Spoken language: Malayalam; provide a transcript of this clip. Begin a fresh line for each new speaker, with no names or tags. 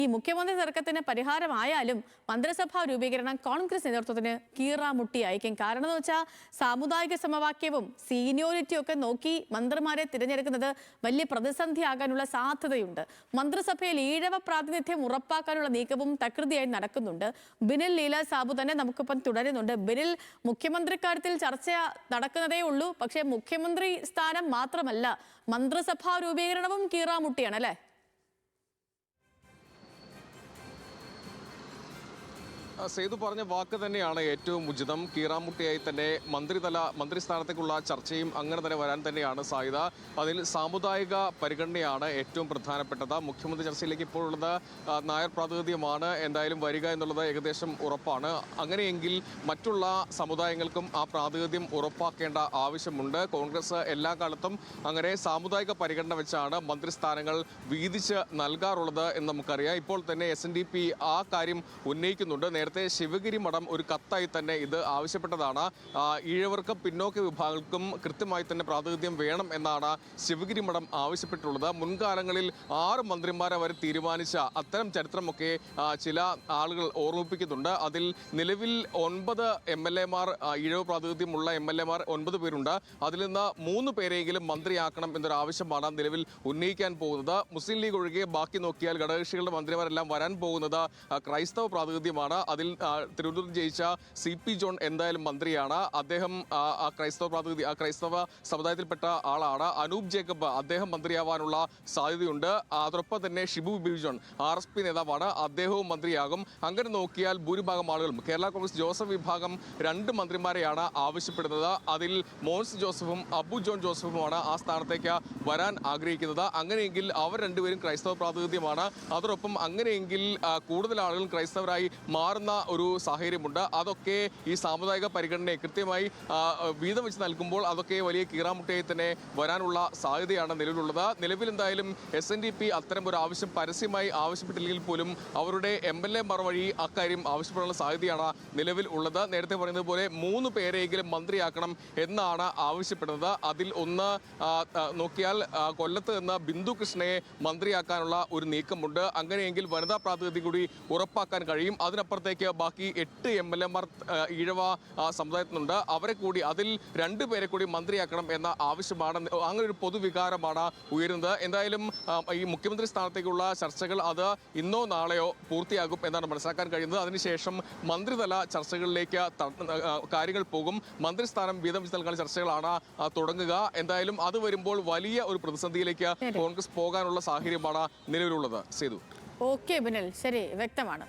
ഈ മുഖ്യമന്ത്രി തർക്കത്തിന് പരിഹാരമായാലും മന്ത്രിസഭാ രൂപീകരണം കോൺഗ്രസ് നേതൃത്വത്തിന് കീറാമുട്ടിയായിരിക്കും. കാരണം എന്ന് വെച്ചാൽ സാമുദായിക സമവാക്യവും സീനിയോറിറ്റിയും ഒക്കെ നോക്കി മന്ത്രിമാരെ തിരഞ്ഞെടുക്കുന്നത് വലിയ പ്രതിസന്ധിയാകാനുള്ള സാധ്യതയുണ്ട്. മന്ത്രിസഭയിൽ ഈഴവ പ്രാതിനിധ്യം ഉറപ്പാക്കാനുള്ള നീക്കവും തകൃതിയായി നടക്കുന്നുണ്ട്. ബിനിൽ ലീല സാബു തന്നെ നമുക്കിപ്പം തുടരുന്നുണ്ട്. ബിനിൽ, മുഖ്യമന്ത്രി കാര്യത്തിൽ ചർച്ച നടക്കുന്നതേ ഉള്ളൂ, പക്ഷേ മുഖ്യമന്ത്രി സ്ഥാനം മാത്രമല്ല മന്ത്രിസഭാ രൂപീകരണവും കീറാമുട്ടിയാണ് അല്ലേ?
സേതു പറഞ്ഞ വാക്ക് തന്നെയാണ് ഏറ്റവും ഉചിതം. കീറാമുട്ടിയായി തന്നെ മന്ത്രിസ്ഥാനത്തേക്കുള്ള ചർച്ചയും അങ്ങനെ തന്നെ വരാൻ തന്നെയാണ് സാധ്യത. അതിൽ സാമുദായിക പരിഗണനയാണ് ഏറ്റവും പ്രധാനപ്പെട്ടത്. മുഖ്യമന്ത്രി ചർച്ചയിലേക്ക് ഇപ്പോൾ ഉള്ളത് നായർ പ്രാതിനിധ്യമാണ് എന്തായാലും വരിക എന്നുള്ളത് ഏകദേശം ഉറപ്പാണ്. അങ്ങനെയെങ്കിൽ മറ്റുള്ള സമുദായങ്ങൾക്കും ആ പ്രാതിനിധ്യം ഉറപ്പാക്കേണ്ട ആവശ്യമുണ്ട്. കോൺഗ്രസ് എല്ലാ കാലത്തും അങ്ങനെ സാമുദായിക പരിഗണന വെച്ചാണ് മന്ത്രിസ്ഥാനങ്ങൾ വീതിച്ച് നൽകാറുള്ളത് എന്ന് നമുക്കറിയാം. ഇപ്പോൾ തന്നെ SNDP ആ കാര്യം ഉന്നയിക്കുന്നുണ്ട്. നേരത്തെ ശിവഗിരി മഠം ഒരു കത്തായി തന്നെ ഇത് ആവശ്യപ്പെട്ടതാണ്. ഈഴവർക്കും പിന്നോക്ക വിഭാഗങ്ങൾക്കും കൃത്യമായി തന്നെ പ്രാതിനിധ്യം വേണം എന്നാണ് ശിവഗിരി മഠം ആവശ്യപ്പെട്ടുള്ളത്. മുൻകാലങ്ങളിൽ 6 മന്ത്രിമാരെ വരെ തീരുമാനിച്ച അത്തരം ചരിത്രമൊക്കെ ചില ആളുകൾ ഓർമ്മിപ്പിക്കുന്നുണ്ട്. അതിൽ നിലവിൽ 9 MLA മാർ, ഈഴവ പ്രാതിനിധ്യമുള്ള MLA മാർ 9 പേരുണ്ട്. അതിൽ നിന്ന് 3 പേരെങ്കിലും മന്ത്രിയാക്കണം എന്നൊരു ആവശ്യമാണ് നിലവിൽ ഉന്നയിക്കാൻ പോകുന്നത്. മുസ്ലിം ലീഗ് ഒഴികെ ബാക്കി നോക്കിയാൽ ഘടകകക്ഷികളുടെ മന്ത്രിമാരെല്ലാം വരാൻ പോകുന്നത് ക്രൈസ്തവ പ്രാതിനിധ്യമാണ്. അതിൽ തിരുവനന്തപുരം ജയിച്ച CP ജോൺ എന്തായാലും മന്ത്രിയാണ്. അദ്ദേഹം ക്രൈസ്തവ സമുദായത്തിൽപ്പെട്ട ആളാണ്. അനൂപ് ജേക്കബ് അദ്ദേഹം മന്ത്രിയാവാനുള്ള സാധ്യതയുണ്ട്. അതോടൊപ്പം തന്നെ ഷിബു ബേബി ജോൺ RSP നേതാവാണ്, അദ്ദേഹവും മന്ത്രിയാകും. അങ്ങനെ നോക്കിയാൽ ഭൂരിഭാഗം ആളുകളും കേരള കോൺഗ്രസ് ജോസഫ് വിഭാഗം 2 മന്ത്രിമാരെയാണ് ആവശ്യപ്പെടുന്നത്. അതിൽ മോൻസ് ജോസഫും അബു ജോൺ ജോസഫുമാണ് ആ സ്ഥാനത്തേക്ക് വരാൻ ആഗ്രഹിക്കുന്നത്. അങ്ങനെയെങ്കിൽ അവർ രണ്ടുപേരും ക്രൈസ്തവ പ്രാതിനിധ്യമാണ്. അതോടൊപ്പം അങ്ങനെയെങ്കിൽ കൂടുതൽ ആളുകൾ ക്രൈസ്തവരായി മാറുന്ന ഒരു സാഹചര്യമുണ്ട്. അതൊക്കെ ഈ സാമുദായിക പരിഗണനയെ കൃത്യമായി വീതം വെച്ച് നൽകുമ്പോൾ അതൊക്കെ വലിയ കീറാമുട്ടയായി തന്നെ വരാനുള്ള സാധ്യതയാണ് നിലവിലുള്ളത്. നിലവിൽ എന്തായാലും SNDP അത്തരം ഒരു ആവശ്യം പരസ്യമായി ആവശ്യപ്പെട്ടില്ലെങ്കിൽ പോലും അവരുടെ MLA മാർ വഴി അക്കാര്യം ആവശ്യപ്പെടാനുള്ള സാധ്യതയാണ് നിലവിൽ ഉള്ളത്. നേരത്തെ പറയുന്നത് പോലെ 3 പേരെങ്കിലും മന്ത്രിയാക്കണം എന്നാണ് ആവശ്യപ്പെടുന്നത്. അതിൽ ഒന്ന് നോക്കിയാൽ കൊല്ലത്ത് നിന്ന് ബിന്ദു കൃഷ്ണയെ മന്ത്രിയാക്കാനുള്ള ഒരു നീക്കമുണ്ട്. അങ്ങനെയെങ്കിൽ വനിതാ പ്രാതിനിധ്യം കൂടി ഉറപ്പാക്കാൻ കഴിയും. അതിനപ്പുറത്തേക്ക് ബാക്കി 8 MLA മാർ ഈഴവ സമുദായത്തിനുണ്ട്. അവരെ കൂടി അതിൽ 2 പേരെ കൂടി മന്ത്രിയാക്കണം എന്ന ആവശ്യമാണ്. അങ്ങനെ ഒരു പൊതുവികാരമാണ് ഉയരുന്നത്. എന്തായാലും ഈ മുഖ്യമന്ത്രി സ്ഥാനത്തേക്കുള്ള ചർച്ചകൾ അത് ഇന്നോ നാളെയോ പൂർത്തിയാകും എന്നാണ് മനസ്സിലാക്കാൻ കഴിയുന്നത്. അതിനുശേഷം മന്ത്രിതല ചർച്ചകളിലേക്ക് കാര്യങ്ങൾ പോകും. മന്ത്രിസ്ഥാനം വീതം വെച്ച് നൽകാൻ ചർച്ചകളാണ് തുടങ്ങുക. എന്തായാലും അത് വരുമ്പോൾ വലിയ ഒരു പ്രതിസന്ധിയിലേക്ക് കോൺഗ്രസ് പോകാനുള്ള സാഹചര്യമാണ് നിലവിലുള്ളത്. സേതു.
ഓക്കെ ബിനിൽ, ശരി, വ്യക്തമാണ്.